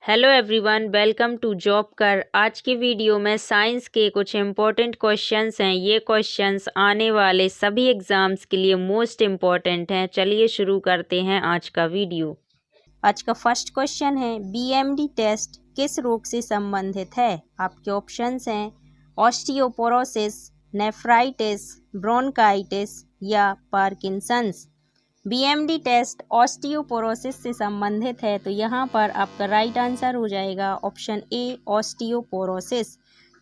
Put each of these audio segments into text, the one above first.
Hello everyone, welcome to job कर। आज की वीडियो में साइंस के कुछ इम्पोर्टेंट क्वेश्चंस हैं। ये क्वेश्चंस आने वाले सभी एग्जाम्स के लिए मोस्ट इम्पोर्टेंट हैं। चलिए शुरू करते हैं आज का वीडियो। आज का फर्स्ट क्वेश्चन है, बीएमडी टेस्ट किस रोग से संबंधित है? आपके ऑप्शंस हैं ऑस्टियोपोरोसिस, नेफ्राइटिस, ब्रोंकाइटिस या पार्किंसंस। बीएमडी टेस्ट ऑस्टियोपोरोसिस से संबंधित है, तो यहाँ पर आपका राइट आंसर हो जाएगा ऑप्शन ए ऑस्टियोपोरोसिस।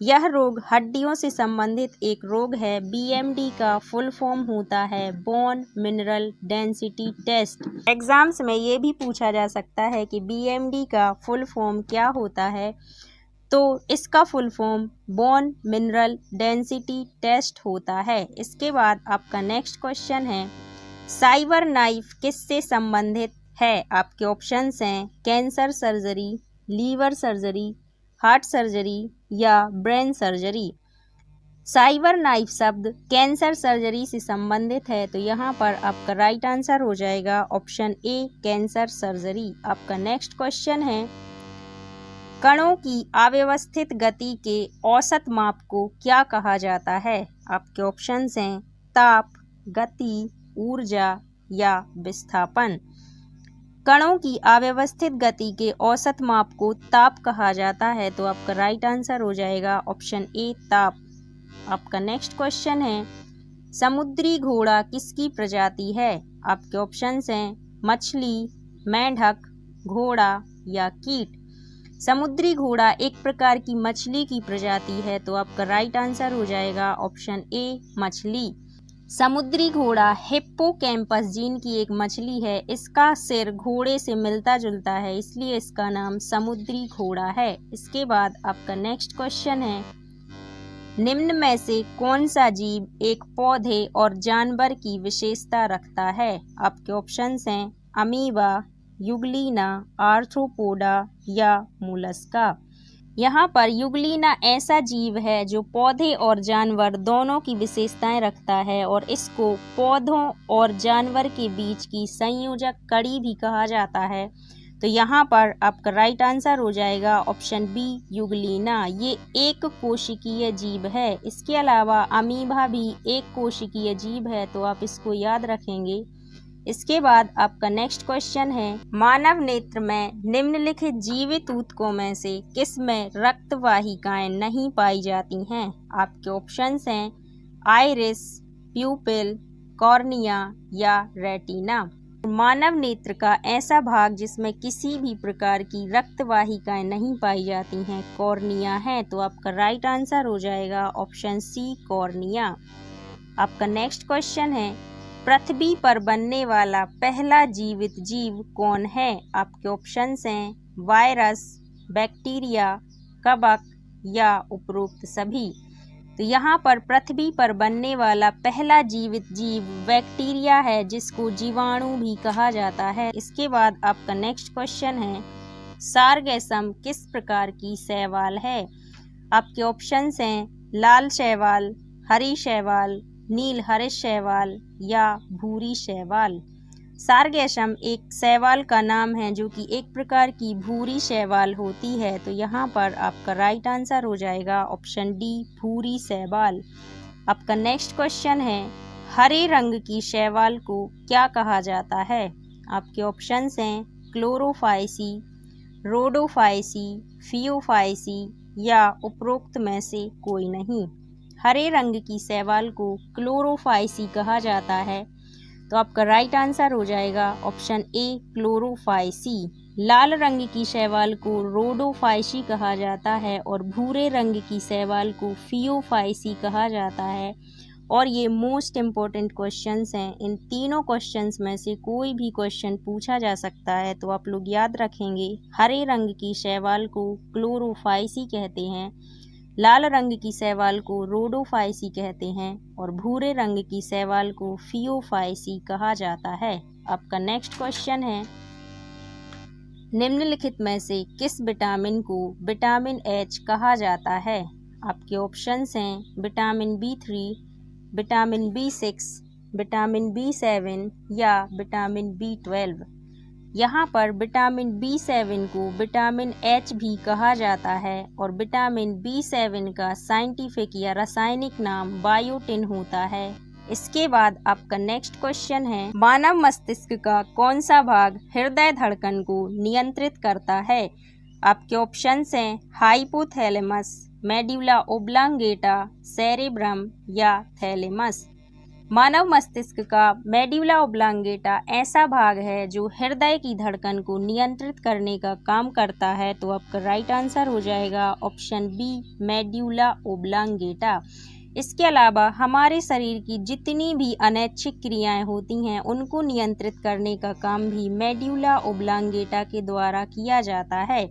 यह रोग हड्डियों से संबंधित एक रोग है। बीएमडी का फुल फॉर्म होता है bone mineral density test. Exams में ये भी पूछा जा सकता है कि बीएमडी का फुल फॉर्म क्या होता है, तो इसका full form bone mineral density test होता है। इसके बाद आपका नेक्स्ट क्वेश्चन है, साइबर नाइफ किससे संबंधित है? आपके ऑप्शंस हैं cancer surgery, liver surgery, heart surgery या ब्रेन सर्जरी। साइबर नाइफ शब्द कैंसर सर्जरी से संबंधित है, तो यहाँ पर आपका राइट आंसर हो जाएगा ऑप्शन ए कैंसर सर्जरी। आपका नेक्स्ट क्वेश्चन है, कणों की अव्यवस्थित गति के औसत माप को क्या कहा जाता है? आपके ऑप्शंस हैं ताप, गति, ऊर्जा या विस्थापन। कणों की अव्यवस्थित गति के औसत माप को ताप कहा जाता है, तो आपका राइट आंसर हो जाएगा ऑप्शन ए ताप। आपका नेक्स्ट क्वेश्चन है, समुद्री घोड़ा किसकी प्रजाति है? आपके ऑप्शंस हैं मछली, मेंढक, घोड़ा या कीट। समुद्री घोड़ा एक प्रकार की मछली की प्रजाति है, तो आपका राइट आंसर हो जाएगा ऑप्शन ए मछली। समुद्री घोड़ा हिप्पोकैम्पस जीन की एक मछली है। इसका सिर घोड़े से मिलता जुलता है, इसलिए इसका नाम समुद्री घोड़ा है। इसके बाद आपका नेक्स्ट क्वेश्चन है, निम्न में से कौन सा जीव एक पौधे और जानवर की विशेषता रखता है? आपके ऑप्शंस हैं अमीबा, युगलीना, आर्थ्रोपोडा या मोलस्का। यहाँ पर युगलीना ऐसा जीव है जो पौधे और जानवर दोनों की विशेषताएं रखता है, और इसको पौधों और जानवर के बीच की संयोजक कड़ी भी कहा जाता है। तो यहाँ पर आपका राइट आंसर हो जाएगा ऑप्शन बी युगलीना। ये एक कोशिकीय जीव है। इसके अलावा अमीबा भी एक कोशिकीय जीव है, तो आप इसको याद रखेंगे। इसके बाद आपका नेक्स्ट क्वेश्चन है, मानव नेत्र में निम्नलिखित जीवित ऊतकों में से किस में रक्त वाहिकाएं नहीं पाई जाती हैं? आपके ऑप्शंस हैं आइरिस, प्यूपिल, कॉर्निया या रेटिना। मानव नेत्र का ऐसा भाग जिसमें किसी भी प्रकार की रक्त वाहिकाएं नहीं पाई जाती हैं कॉर्निया है, तो आपका राइट आंसर हो जाएगा ऑप्शन सी कॉर्निया। आपका नेक्स्ट क्वेश्चन है, पृथ्वी पर बनने वाला पहला जीवित जीव कौन है? आपके ऑप्शंस हैं वायरस, बैक्टीरिया, कवक या उपरोक्त सभी। तो यहाँ पर पृथ्वी पर बनने वाला पहला जीवित जीव बैक्टीरिया है, जिसको जीवाणु भी कहा जाता है। इसके बाद आपका नेक्स्ट क्वेश्चन है, सारगैसम किस प्रकार की शैवाल है? आपके ऑप्शंस हैं लाल शैवाल, हरी शैवाल, नील हरित शैवाल या भूरी शैवाल। सारगैसम एक शैवाल का नाम है जो कि एक प्रकार की भूरी शैवाल होती है, तो यहाँ पर आपका राइट आंसर हो जाएगा ऑप्शन डी भूरी शैवाल। आपका नेक्स्ट क्वेश्चन है, हरे रंग की शैवाल को क्या कहा जाता है? आपके ऑप्शंस हैं क्लोरोफाइसी, रोडोफाइसी, फियोफाइसी या उपरोक्त में से कोई नहीं। हरे रंग की शैवाल को क्लोरोफाइसी कहा जाता है, तो आपका राइट आंसर हो जाएगा ऑप्शन ए क्लोरोफाइसी। लाल रंग की शैवाल को रोडोफाइसी कहा जाता है और भूरे रंग की शैवाल को फियोफाइसी कहा जाता है। और ये मोस्ट इम्पोर्टेंट क्वेश्चंस हैं। इन तीनों क्वेश्चंस में से कोई भी क्वेश्चन पूछा जा सकता है, तो आप लोग याद रखेंगे हरे रंग की शैवाल को क्लोरोफाइसी कहते हैं, लाल रंग की शैवाल को रोडोफाइसी कहते हैं और भूरे रंग की शैवाल को फियोफाइसी कहा जाता है। आपका नेक्स्ट क्वेश्चन है, निम्नलिखित में से किस विटामिन को विटामिन एच कहा जाता है? आपके ऑप्शंस हैं vitamin B3, vitamin B6, vitamin B7 या विटामिन B12। यहाँ पर विटामिन B7 को विटामिन H भी कहा जाता है और विटामिन B7 का साइंटिफिक या रासायनिक नाम बायोटिन होता है। इसके बाद आपका नेक्स्ट क्वेश्चन है, मानव मस्तिष्क का कौन सा भाग हृदय धड़कन को नियंत्रित करता है? आपके ऑप्शंस हैं हाइपोथैलेमस, मेडुला ओब्लांगेटा, सेरेब्रम या थैलेमस। मानव मस्तिष्क का मेडुला ओब्लांगेटा ऐसा भाग है जो हृदय की धड़कन को नियंत्रित करने का काम करता है। तो आपका राइट आंसर हो जाएगा ऑप्शन बी, मेडुला ओब्लांगेटा। इसके अलावा हमारे शरीर की जितनी भी अनैच्छिक क्रियाएं होती हैं उनको नियंत्रित करने का काम भी मेडुला ओब्लांगेटा के द्वारा किया जाता है।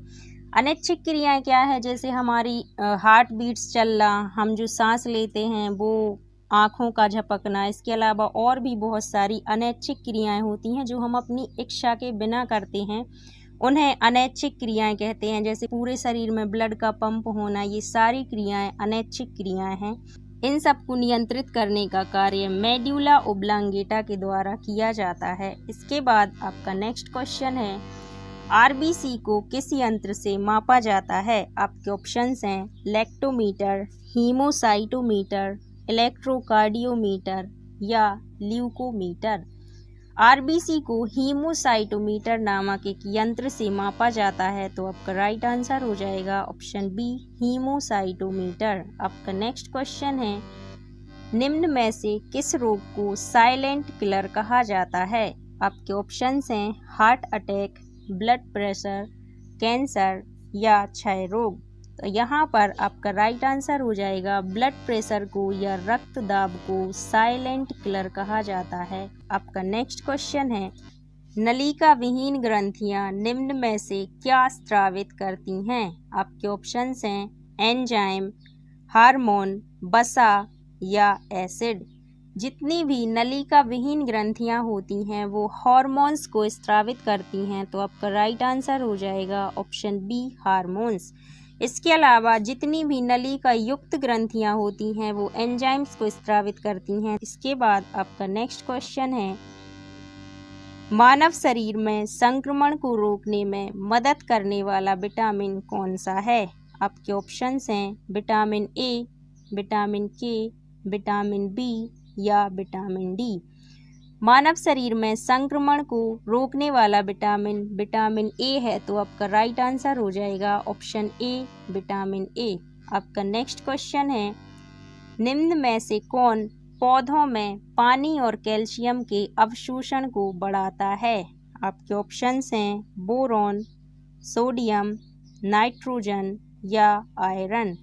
अनैच्छिक क्रियाएं क्या है? जैसे हमारी हार्ट बीट्स चलना, हम जो सांस लेते हैं वो, आँखों का झपकना, इसके अलावा और भी बहुत सारी अनैच्छिक क्रियाएं होती हैं जो हम अपनी इच्छा के बिना करते हैं, उन्हें अनैच्छिक क्रियाएं कहते हैं। जैसे पूरे शरीर में ब्लड का पंप होना, ये सारी क्रियाएं अनैच्छिक क्रियाएं हैं। इन सब को नियंत्रित करने का कार्य मेडुला ओब्लांगेटा के द्वारा किया जाता है। इसके बाद आपका नेक्स्ट क्वेश्चन है, RBC को किस यंत्र से मापा जाता है? आपके ऑप्शंस हैं लैक्टोमीटर, हीमोसाइटोमीटर, इलेक्ट्रोकार्डियोमीटर या ल्यूकोमीटर। RBC को हीमोसाइटोमीटर नामक एक यंत्र से मापा जाता है। तो आपका राइट आंसर हो जाएगा ऑप्शन बी, हीमोसाइटोमीटर। आपका नेक्स्ट क्वेश्चन है, निम्न में से किस रोग को साइलेंट किलर कहा जाता है? आपके ऑप्शंस हैं heart attack, blood pressure, cancer या क्षय रोग। तो यहाँ पर आपका राइट आंसर हो जाएगा ब्लड प्रेशर को या रक्तदाब को साइलेंट किलर कहा जाता है। आपका नेक्स्ट क्वेश्चन है, नलिका विहीन ग्रंथियां निम्न में से क्या स्रावित करती हैं? आपके ऑप्शंस हैं एंजाइम, हार्मोन, वसा या एसिड। जितनी भी नलिका विहीन ग्रंथियां होती हैं वो हार्मोन्स को स्रावित करती हैं। तो आपका राइट आंसर हो जाएगा ऑप्शन बी, हार्मोन्स। इसके अलावा जितनी भी नलिका युक्त ग्रंथियां होती हैं वो एंजाइम्स को स्रावित करती हैं। इसके बाद आपका नेक्स्ट क्वेश्चन है, मानव शरीर में संक्रमण को रोकने में मदद करने वाला विटामिन कौन सा है? आपके ऑप्शंस हैं विटामिन ए, विटामिन के, विटामिन बी या विटामिन डी। मानव शरीर में संक्रमण को रोकने वाला विटामिन विटामिन ए है। तो आपका राइट आंसर हो जाएगा ऑप्शन ए, विटामिन ए। आपका नेक्स्ट क्वेश्चन है, निम्न में से कौन पौधों में पानी और कैल्शियम के अवशोषण को बढ़ाता है? आपके ऑप्शंस हैं बोरॉन, सोडियम, नाइट्रोजन या आयरन।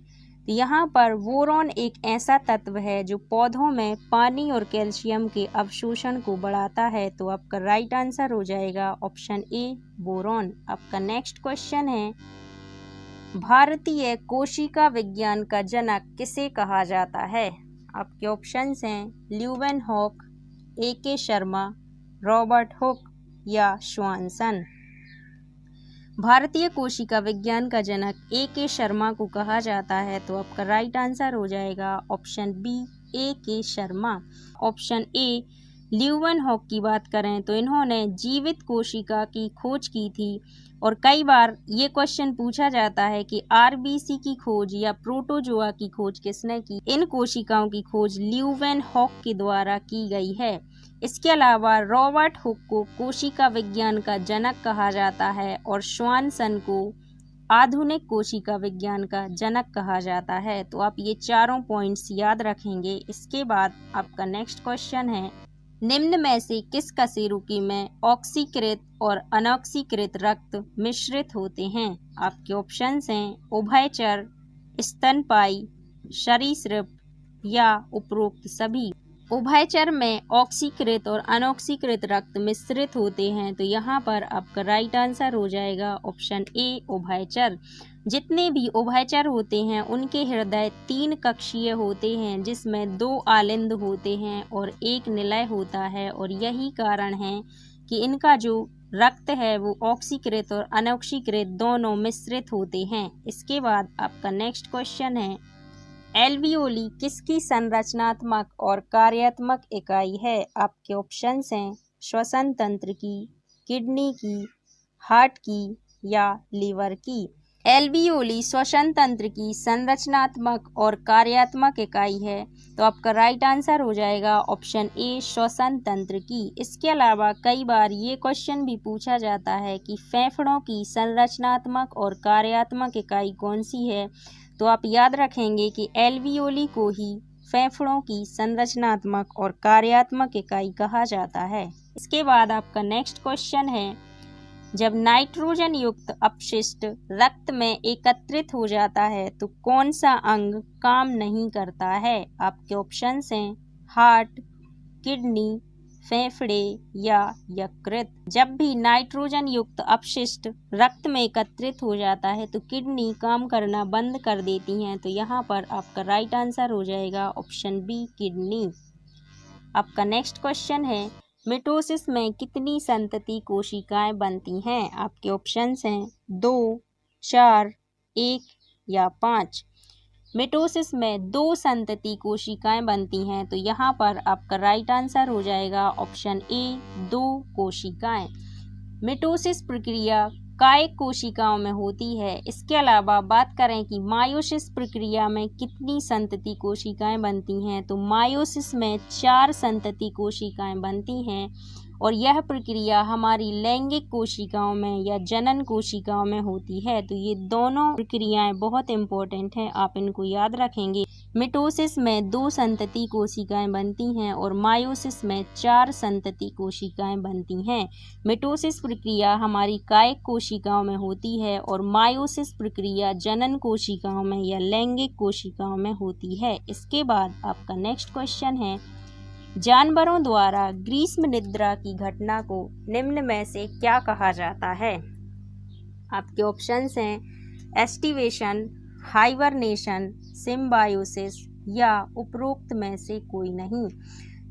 तो यहाँ पर बोरॉन एक ऐसा तत्व है जो पौधों में पानी और कैल्शियम के अवशोषण को बढ़ाता है। तो आपका राइट आंसर हो जाएगा ऑप्शन ए, बोरॉन। आपका नेक्स्ट क्वेश्चन है, भारतीय कोशिका विज्ञान का जनक किसे कहा जाता है? आपके ऑप्शंस हैं Leeuwenhoek, A.K. Sharma, Robert Hooke या श्वानसन। भारतीय कोशिका विज्ञान का जनक A.K. शर्मा को कहा जाता है। तो आपका राइट आंसर हो जाएगा option B, A.K. Sharma. Option A, Leeuwenhoek की बात करें तो इन्होंने जीवित कोशिका की खोज की थी और कई बार ये क्वेश्चन पूछा जाता है कि RBC की खोज या प्रोटोजोआ की खोज किसने की? इन कोशिकाओं की खोज ल्यूवेनहॉक के द्वारा की गई है। इसके अलावा रॉबर्ट हुक को कोशिका विज्ञान का जनक कहा जाता है और श्वानसन को आधुनिक कोशिका विज्ञान का जनक कहा जाता है। तो आप ये चारों पॉइंट्स याद रखेंगे। इसके बाद आपका नेक्स्ट क्वेश्चन है, निम्न में से किस कशेरुकी में ऑक्सीकृत और अनऑक्सीकृत रक्त मिश्रित होते हैं? आपके ऑप्शंस हैं उभयचर, स्तनपायी, सरीसृप या उपरोक्त सभी। उभयचर में ऑक्सीकृत और अनऑक्सीकृत रक्त मिश्रित होते हैं। तो यहाँ पर आपका राइट आंसर हो जाएगा ऑप्शन ए, उभयचर। जितने भी उभयचर होते हैं उनके हृदय 3 कक्षीय होते हैं जिसमें 2 आलिंद होते हैं और 1 निलय होता है और यही कारण है कि इनका जो रक्त है वो ऑक्सीकृत और अनऑक्सीकृत दोनों मिश्रित होते हैं। इसके बाद आपका नेक्स्ट क्वेश्चन है, एल्वियोली किसकी संरचनात्मक और कार्यात्मक इकाई है? आपके ऑप्शंस हैं श्वसन तंत्र की, किडनी की, हार्ट की या लीवर की। एल्वियोली श्वसन तंत्र की संरचनात्मक और कार्यात्मक इकाई है, तो आपका राइट आंसर हो जाएगा ऑप्शन ए श्वसन तंत्र की। इसके अलावा कई बार ये क्वेश्चन भी पूछा जाता है कि फेफड़ों की संरचनात्मक और कार्यात्मक इकाई कौन सी है, तो आप याद रखेंगे कि एल्वियोली को ही फेफड़ों की संरचनात्मक और कार्यात्मक इकाई कहा जाता है। इसके बाद आपका नेक्स्ट क्वेश्चन है, जब नाइट्रोजन युक्त अपशिष्ट रक्त में एकत्रित हो जाता है तो कौन सा अंग काम नहीं करता है। आपके ऑप्शंस हैं हार्ट, किडनी, फेफड़े या यकृत। जब भी नाइट्रोजन युक्त अपशिष्ट रक्त में एकत्रित हो जाता है तो किडनी काम करना बंद कर देती हैं, तो यहाँ पर आपका राइट आंसर हो जाएगा ऑप्शन बी किडनी। आपका नेक्स्ट क्वेश्चन है, मिटोसिस में कितनी संतति कोशिकाएं बनती हैं। आपके ऑप्शंस हैं 2, 4, 1 या 5। मिटोसिस में 2 संतति कोशिकाएं बनती हैं, तो यहाँ पर आपका राइट आंसर हो जाएगा ऑप्शन ए 2 कोशिकाएं। मिटोसिस प्रक्रिया कायिक कोशिकाओं में होती है। इसके अलावा बात करें कि मायोसिस प्रक्रिया में कितनी संतति कोशिकाएं बनती हैं, तो मायोसिस में 4 संतति कोशिकाएं बनती हैं और यह प्रक्रिया हमारी लैंगिक कोशिकाओं में या जनन कोशिकाओं में होती है। तो ये दोनों प्रक्रियाएं बहुत इंपॉर्टेंट हैं, आप इनको याद रखेंगे। मिटोसिस में 2 संतति कोशिकाएं बनती हैं और मायोसिस में 4 संतति कोशिकाएं बनती हैं। मिटोसिस प्रक्रिया हमारी कायिक कोशिकाओं में होती है और मायोसिस प्रक्रिया जनन कोशिकाओं में या लैंगिक कोशिकाओं में होती है। इसके बाद आपका नेक्स्ट क्वेश्चन है, जानवरों द्वारा ग्रीष्म निद्रा की घटना को निम्न में से क्या कहा जाता है। आपके ऑप्शंस हैं एस्टिवेशन, हाइबरनेशन, सिम्बायोसिस या उपरोक्त में से कोई नहीं।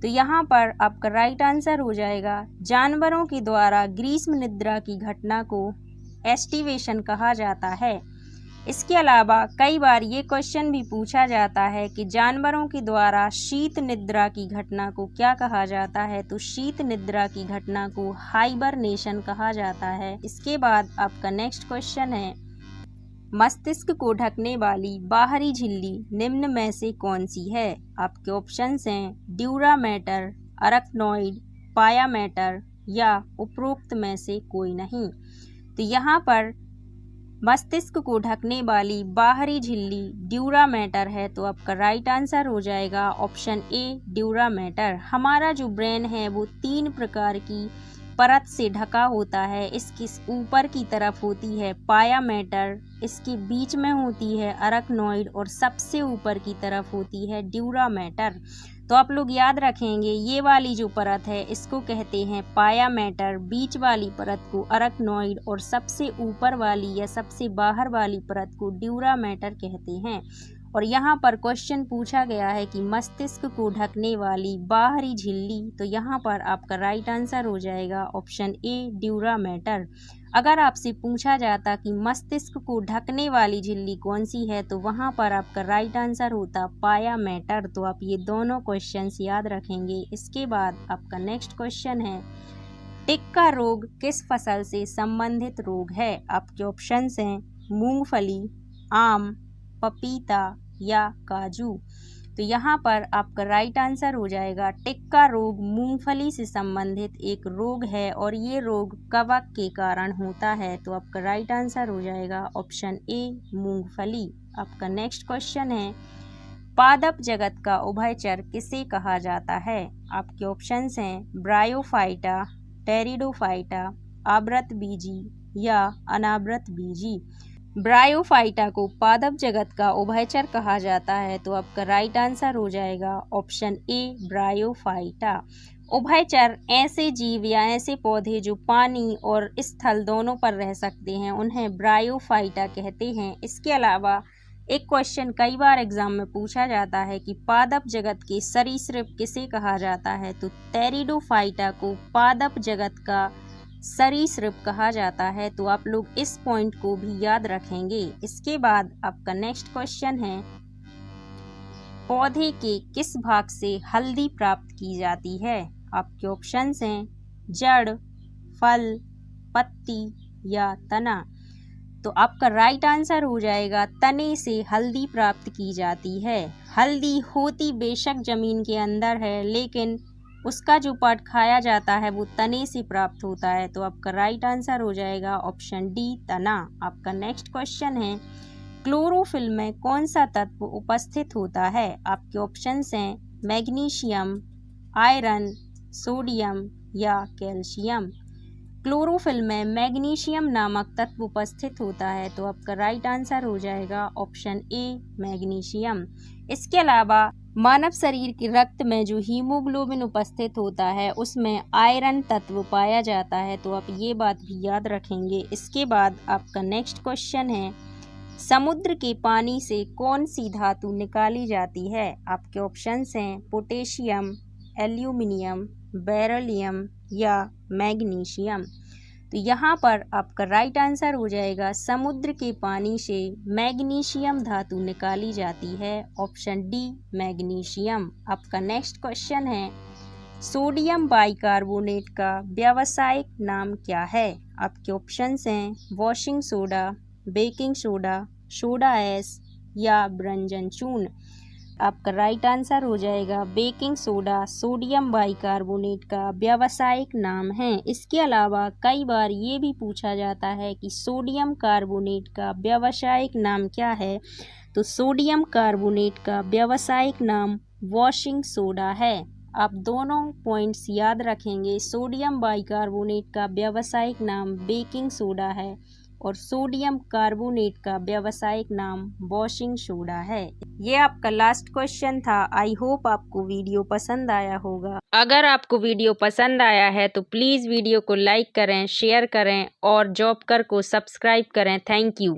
तो यहाँ पर आपका राइट आंसर हो जाएगा, जानवरों के द्वारा ग्रीष्म निद्रा की घटना को एस्टिवेशन कहा जाता है। इसके अलावा कई बार ये क्वेश्चन भी पूछा जाता है कि जानवरों के द्वारा शीत निद्रा की घटना को क्या कहा जाता है, तो शीत निद्रा की घटना को हाइबरनेशन कहा जाता है। इसके बाद आपका नेक्स्ट क्वेश्चन है, मस्तिष्क को ढकने वाली बाहरी झिल्ली निम्न में से कौन सी है। आपके ऑप्शंस हैं ड्यूरा मैटर, अरक्नॉइड, पाया मैटर या उपरोक्त में से कोई नहीं। तो यहाँ पर मस्तिष्क को ढकने वाली बाहरी झिल्ली ड्यूरा मैटर है, तो आपका राइट आंसर हो जाएगा ऑप्शन ए ड्यूरा मैटर। हमारा जो ब्रेन है वो 3 प्रकार की परत से ढका होता है। इसकी ऊपर की तरफ होती है पाया मैटर, इसके बीच में होती है अरक्नॉइड और सबसे ऊपर की तरफ होती है ड्यूरा मैटर। तो आप लोग याद रखेंगे, ये वाली जो परत है इसको कहते हैं पाया मैटर, बीच वाली परत को अरक्नॉइड और सबसे ऊपर वाली या सबसे बाहर वाली परत को ड्यूरा मैटर कहते हैं। और यहाँ पर क्वेश्चन पूछा गया है कि मस्तिष्क को ढकने वाली बाहरी झिल्ली, तो यहाँ पर आपका राइट आंसर हो जाएगा ऑप्शन ए ड्यूरा मैटर। अगर आपसे पूछा जाता कि मस्तिष्क को ढकने वाली झिल्ली कौन सी है, तो वहाँ पर आपका राइट आंसर होता पाया मैटर। तो आप ये दोनों क्वेश्चंस याद रखेंगे। इसके बाद आपका नेक्स्ट क्वेश्चन है, टिक्का रोग किस फसल से संबंधित रोग है। आपके ऑप्शंस हैं मूंगफली, आम, पपीता या काजू। तो यहाँ पर आपका राइट आंसर हो जाएगा, टिक्का रोग मूंगफली से संबंधित एक रोग है और ये रोग कवक के कारण होता है। तो आपका राइट आंसर हो जाएगा ऑप्शन ए मूंगफली। आपका नेक्स्ट क्वेश्चन है, पादप जगत का उभयचर किसे कहा जाता है। आपके ऑप्शंस हैं ब्रायोफाइटा, टेरिडोफाइटा, आवृतबीजी या अनावृतबीजी। ब्रायोफाइटा को पादप जगत का उभयचर कहा जाता है, तो आपका राइट आंसर हो जाएगा ऑप्शन ए ब्रायोफाइटा। उभयचर ऐसे जीव या ऐसे पौधे जो पानी और स्थल दोनों पर रह सकते हैं, उन्हें ब्रायोफाइटा कहते हैं। इसके अलावा एक क्वेश्चन कई बार एग्जाम में पूछा जाता है कि पादप जगत के सरीसृप किसे कहा जाता है, तो टेरिडोफाइटा को पादप जगत का सरीसृप कहा जाता है। तो आप लोग इस पॉइंट को भी याद रखेंगे। इसके बाद आपका नेक्स्ट क्वेश्चन है, पौधे के किस भाग से हल्दी प्राप्त की जाती है। आपके ऑप्शंस हैं जड़, फल, पत्ती या तना। तो आपका राइट आंसर हो जाएगा तने से हल्दी प्राप्त की जाती है। हल्दी होती बेशक ज़मीन के अंदर है, लेकिन उसका जो पार्ट खाया जाता है वो तने से प्राप्त होता है। तो आपका राइट आंसर हो जाएगा ऑप्शन डी, तना। आपका नेक्स्ट क्वेश्चन है, क्लोरोफिल में कौन सा तत्व उपस्थित होता है? आपके ऑप्शंस हैं मैग्नीशियम, आयरन, सोडियम या कैल्शियम। क्लोरोफिल में मैग्नीशियम नामक तत्व उपस्थित होता है। तो आपका राइट आंसर हो जाएगा ऑप्शन ए, मैग्नीशियम। इसके अलावा मानव शरीर के रक्त में जो हीमोग्लोबिन उपस्थित होता है उसमें आयरन तत्व पाया जाता है। तो आप ये बात भी याद रखेंगे। इसके बाद आपका नेक्स्ट क्वेश्चन है, समुद्र के पानी से कौन सी धातु निकाली जाती है? आपके ऑप्शंस हैं पोटेशियम, एल्यूमिनियम, बेरिलियम या मैग्नीशियम। तो यहाँ पर आपका राइट आंसर हो जाएगा समुद्र के पानी से मैग्नीशियम धातु निकाली जाती है। Option D, magnesium. आपका नेक्स्ट क्वेश्चन है, सोडियम बाइकार्बोनेट का व्यावसायिक नाम क्या है? आपके ऑप्शंस हैं washing soda, baking soda, soda ash या ब्रंजन चूर्ण। आपका राइट आंसर हो जाएगा बेकिंग सोडा सोडियम बाइकार्बोनेट का व्यावसायिक नाम है। इसके अलावा कई बार ये भी पूछा जाता है कि सोडियम कार्बोनेट का व्यावसायिक नाम क्या है? तो सोडियम कार्बोनेट का व्यावसायिक नाम वॉशिंग सोडा है। आप दोनों पॉइंट्स याद रखेंगे। सोडियम बाइकार्बोनेट का व्यावसायिक नाम बेकिंग सोडा है और सोडियम कार्बोनेट का व्यावसायिक नाम वॉशिंग सोडा है। ये आपका लास्ट क्वेश्चन था। आई होप आपको वीडियो पसंद आया होगा। अगर आपको वीडियो पसंद आया है तो प्लीज़ वीडियो को लाइक करें, शेयर करें और जॉबकर को सब्सक्राइब करें। Thank you.